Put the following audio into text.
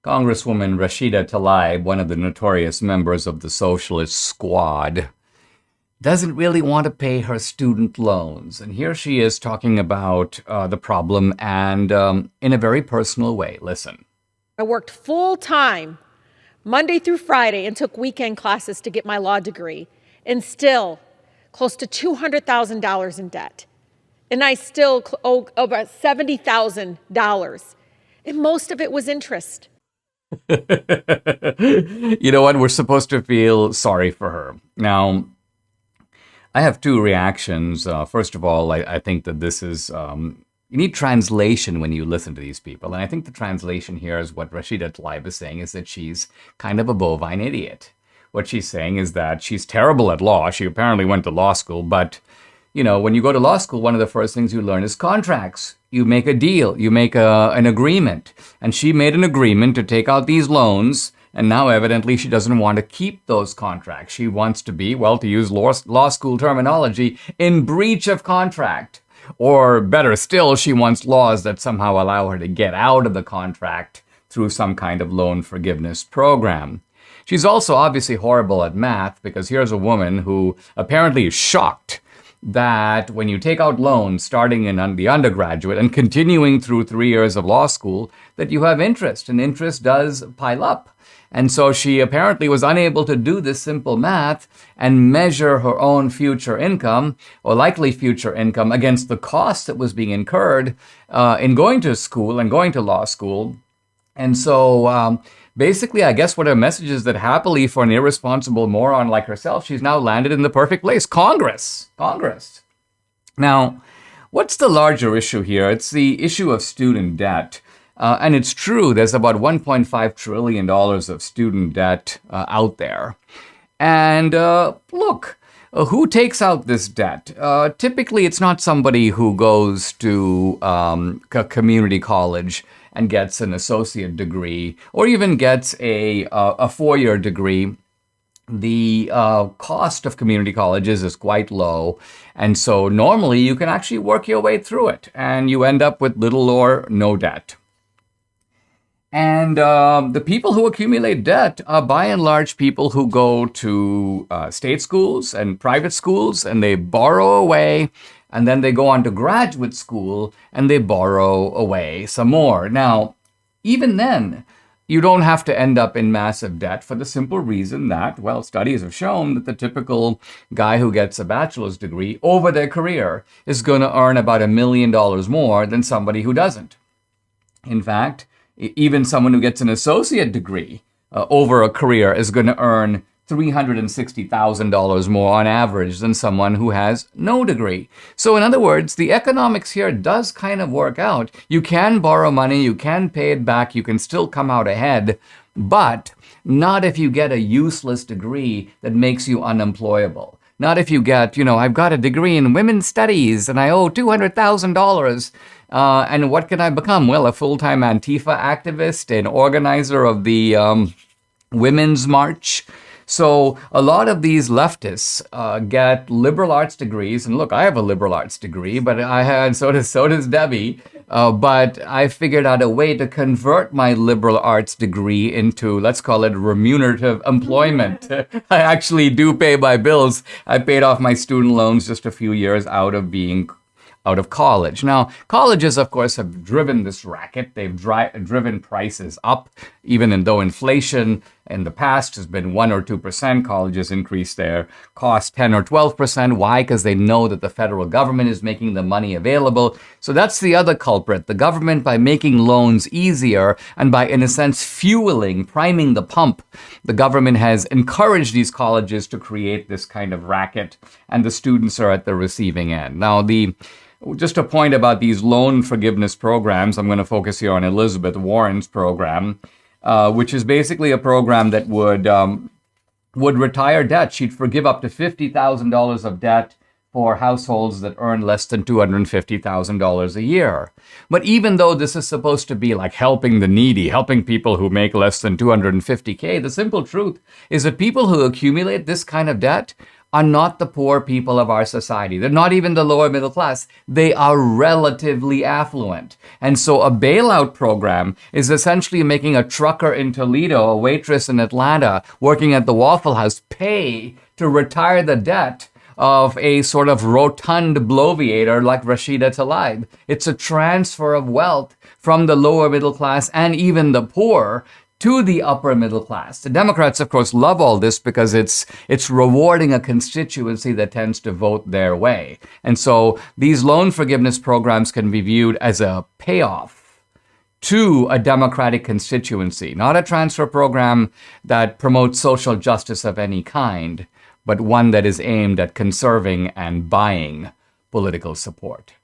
Congresswoman Rashida Tlaib, one of the notorious members of the Socialist Squad, doesn't really want to pay her student loans. And here she is talking about the problem and in a very personal way. Listen. I worked full time, Monday through Friday, and took weekend classes to get my law degree, and still close to $200,000 in debt. And I still owe about $70,000. And most of it was interest. You know what? We're supposed to feel sorry for her. Now, I have two reactions. First of all, I think that this is, you need translation when you listen to these people. And I think the translation here is what Rashida Tlaib is saying is that she's kind of a bovine idiot. What she's saying is that she's terrible at law. She apparently went to law school, but you know, when you go to law school, one of the first things you learn is contracts. You make a deal, you make an agreement. And she made an agreement to take out these loans, and now evidently she doesn't want to keep those contracts. She wants to be, well, to use law school terminology, in breach of contract. Or better still, she wants laws that somehow allow her to get out of the contract through some kind of loan forgiveness program. She's also obviously horrible at math, because here's a woman who apparently is shocked that when you take out loans starting in the undergraduate and continuing through 3 years of law school, that you have interest, and interest does pile up. And so she apparently was unable to do this simple math and measure her own future income, or likely future income, against the cost that was being incurred in going to school and going to law school. And so basically, I guess what her message is that happily for an irresponsible moron like herself, she's now landed in the perfect place, Congress. Now, what's the larger issue here? It's the issue of student debt. And it's true, there's about $1.5 trillion of student debt out there. And look, who takes out this debt? Typically, it's not somebody who goes to a community college and gets an associate degree, or even gets a four-year degree. The cost of community colleges is quite low, and so normally you can actually work your way through it, and you end up with little or no debt. And the people who accumulate debt are by and large people who go to state schools and private schools, and they borrow away. And then they go on to graduate school and they borrow away some more. Now, even then, you don't have to end up in massive debt for the simple reason that, well, studies have shown that the typical guy who gets a bachelor's degree over their career is going to earn about $1 million more than somebody who doesn't. In fact, even someone who gets an associate degree over a career is going to earn $360,000 more on average than someone who has no degree. So in other words, the economics here does kind of work out. You can borrow money, you can pay it back, you can still come out ahead, but not if you get a useless degree that makes you unemployable. Not if you get, I've got a degree in women's studies and I owe $200,000. And what can I become? Well, a full-time Antifa activist, an organizer of the Women's March. So a lot of these leftists get liberal arts degrees, and look, I have a liberal arts degree, but so does Debbie. But I figured out a way to convert my liberal arts degree into, let's call it, remunerative employment. I actually do pay my bills. I paid off my student loans just a few years out of college. Now, colleges, of course, have driven this racket. They've driven prices up, even though inflation in the past has been 1 or 2%. Colleges increase their cost 10 or 12%. Why? Because they know that the federal government is making the money available. So that's the other culprit. The government, by making loans easier and by, in a sense, priming the pump, the government has encouraged these colleges to create this kind of racket, and the students are at the receiving end. Now, just a point about these loan forgiveness programs. I'm going to focus here on Elizabeth Warren's program, which is basically a program that would retire debt. She'd forgive up to $50,000 of debt for households that earn less than $250,000 a year. But even though this is supposed to be like helping the needy, helping people who make less than $250K, the simple truth is that people who accumulate this kind of debt are not the poor people of our society. They're not even the lower middle class. They are relatively affluent. And so a bailout program is essentially making a trucker in Toledo, a waitress in Atlanta, working at the Waffle House, pay to retire the debt of a sort of rotund bloviator like Rashida Tlaib. It's a transfer of wealth from the lower middle class and even the poor to the upper middle class. The Democrats, of course, love all this because it's rewarding a constituency that tends to vote their way. And so these loan forgiveness programs can be viewed as a payoff to a Democratic constituency, not a transfer program that promotes social justice of any kind, but one that is aimed at conserving and buying political support.